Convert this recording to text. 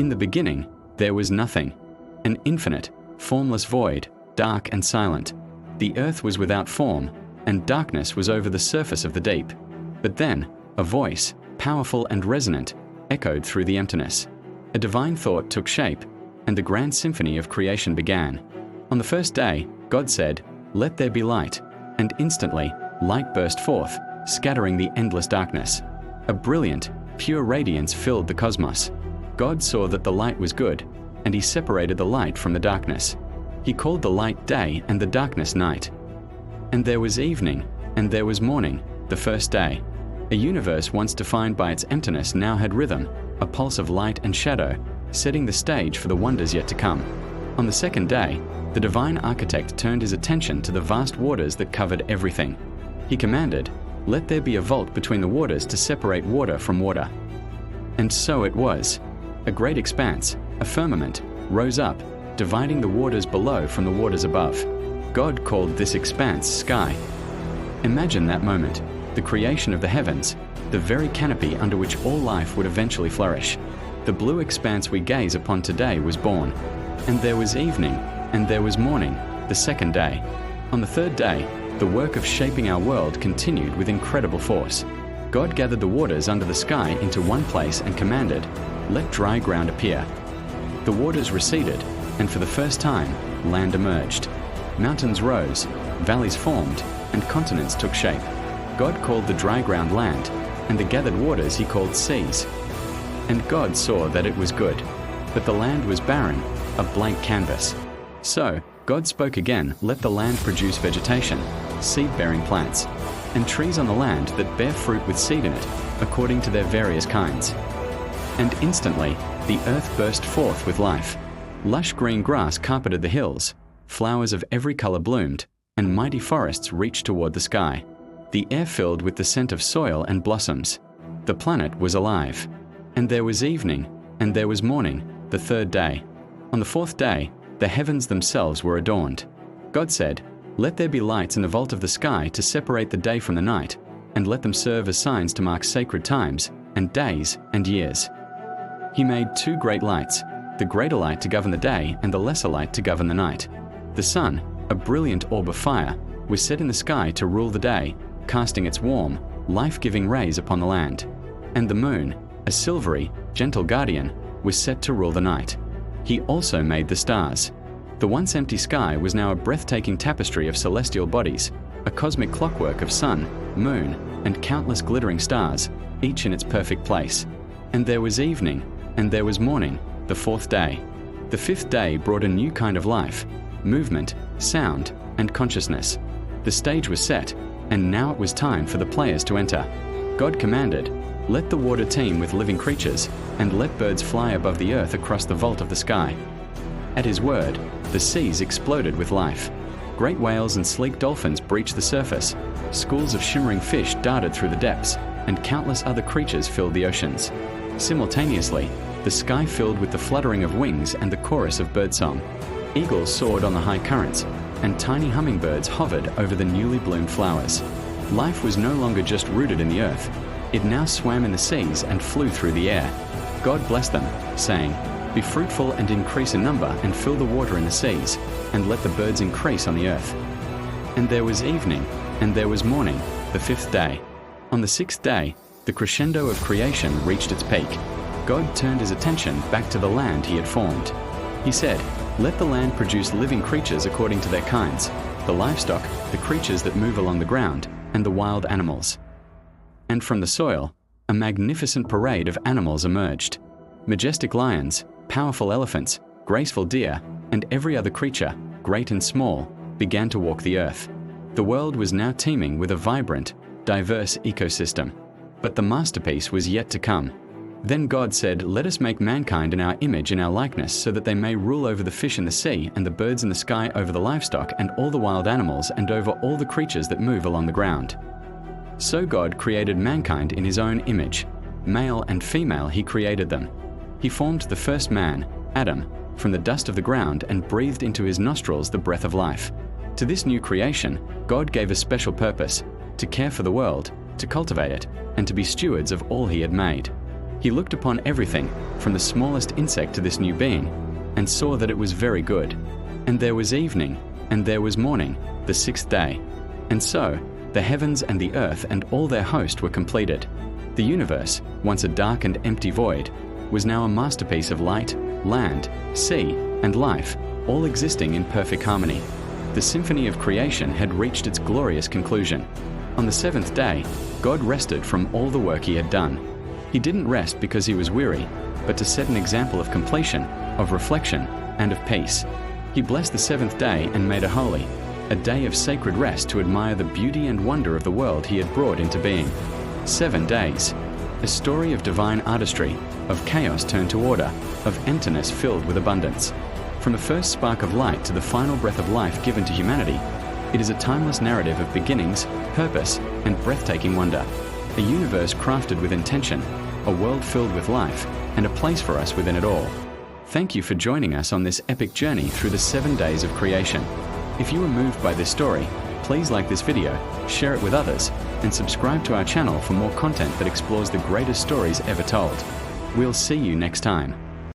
In the beginning, there was nothing, an infinite, formless void, dark and silent. The earth was without form, and darkness was over the surface of the deep. But then, a voice, powerful and resonant, echoed through the emptiness. A divine thought took shape, and the grand symphony of creation began. On the first day, God said, "Let there be light," and instantly, light burst forth, scattering the endless darkness. A brilliant, pure radiance filled the cosmos. God saw that the light was good, and he separated the light from the darkness. He called the light day and the darkness night. And there was evening, and there was morning, the first day. A universe once defined by its emptiness now had rhythm, a pulse of light and shadow, setting the stage for the wonders yet to come. On the second day, the divine architect turned his attention to the vast waters that covered everything. He commanded, "Let there be a vault between the waters to separate water from water." And so it was. A great expanse, a firmament, rose up, dividing the waters below from the waters above. God called this expanse sky. Imagine that moment, the creation of the heavens, the very canopy under which all life would eventually flourish. The blue expanse we gaze upon today was born. And there was evening, and there was morning, the second day. On the third day, the work of shaping our world continued with incredible force. God gathered the waters under the sky into one place and commanded, "Let dry ground appear." The waters receded, and for the first time, land emerged. Mountains rose, valleys formed, and continents took shape. God called the dry ground land, and the gathered waters he called seas. And God saw that it was good, but the land was barren, a blank canvas. So God spoke again, "Let the land produce vegetation, seed-bearing plants, and trees on the land that bear fruit with seed in it, according to their various kinds." And instantly, the earth burst forth with life. Lush green grass carpeted the hills, flowers of every color bloomed, and mighty forests reached toward the sky. The air filled with the scent of soil and blossoms. The planet was alive. And there was evening, and there was morning, the third day. On the fourth day, the heavens themselves were adorned. God said, "Let there be lights in the vault of the sky to separate the day from the night, and let them serve as signs to mark sacred times, and days, and years." He made two great lights, the greater light to govern the day and the lesser light to govern the night. The sun, a brilliant orb of fire, was set in the sky to rule the day, casting its warm, life-giving rays upon the land. And the moon, a silvery, gentle guardian, was set to rule the night. He also made the stars. The once empty sky was now a breathtaking tapestry of celestial bodies, a cosmic clockwork of sun, moon, and countless glittering stars, each in its perfect place. And there was evening, and there was morning, the fourth day. The fifth day brought a new kind of life, movement, sound, and consciousness. The stage was set, and now it was time for the players to enter. God commanded, "Let the water teem with living creatures, and let birds fly above the earth across the vault of the sky." At his word, the seas exploded with life. Great whales and sleek dolphins breached the surface. Schools of shimmering fish darted through the depths, and countless other creatures filled the oceans. Simultaneously, the sky filled with the fluttering of wings and the chorus of birdsong. Eagles soared on the high currents, and tiny hummingbirds hovered over the newly bloomed flowers. Life was no longer just rooted in the earth. It now swam in the seas and flew through the air. God blessed them, saying, "Be fruitful and increase in number, and fill the water in the seas, and let the birds increase on the earth." And there was evening, and there was morning, the fifth day. On the sixth day, the crescendo of creation reached its peak. God turned his attention back to the land he had formed. He said, "Let the land produce living creatures according to their kinds, the livestock, the creatures that move along the ground, and the wild animals." And from the soil, a magnificent parade of animals emerged. Majestic lions, powerful elephants, graceful deer, and every other creature, great and small, began to walk the earth. The world was now teeming with a vibrant, diverse ecosystem. But the masterpiece was yet to come. Then God said, "Let us make mankind in our image and our likeness, so that they may rule over the fish in the sea, and the birds in the sky, over the livestock, and all the wild animals, and over all the creatures that move along the ground." So God created mankind in his own image. Male and female he created them. He formed the first man, Adam, from the dust of the ground and breathed into his nostrils the breath of life. To this new creation, God gave a special purpose: to care for the world, to cultivate it, and to be stewards of all he had made. He looked upon everything, from the smallest insect to this new being, and saw that it was very good. And there was evening, and there was morning, the sixth day. And so the heavens and the earth and all their host were completed. The universe, once a dark and empty void, was now a masterpiece of light, land, sea, and life, all existing in perfect harmony. The symphony of creation had reached its glorious conclusion. On the seventh day, God rested from all the work he had done. He didn't rest because he was weary, but to set an example of completion, of reflection, and of peace. He blessed the seventh day and made it holy, a day of sacred rest to admire the beauty and wonder of the world he had brought into being. 7 days. A story of divine artistry, of chaos turned to order, of emptiness filled with abundance. From the first spark of light to the final breath of life given to humanity, it is a timeless narrative of beginnings, purpose, and breathtaking wonder. A universe crafted with intention, a world filled with life, and a place for us within it all. Thank you for joining us on this epic journey through the 7 days of creation. If you were moved by this story, please like this video, share it with others, and subscribe to our channel for more content that explores the greatest stories ever told. We'll see you next time.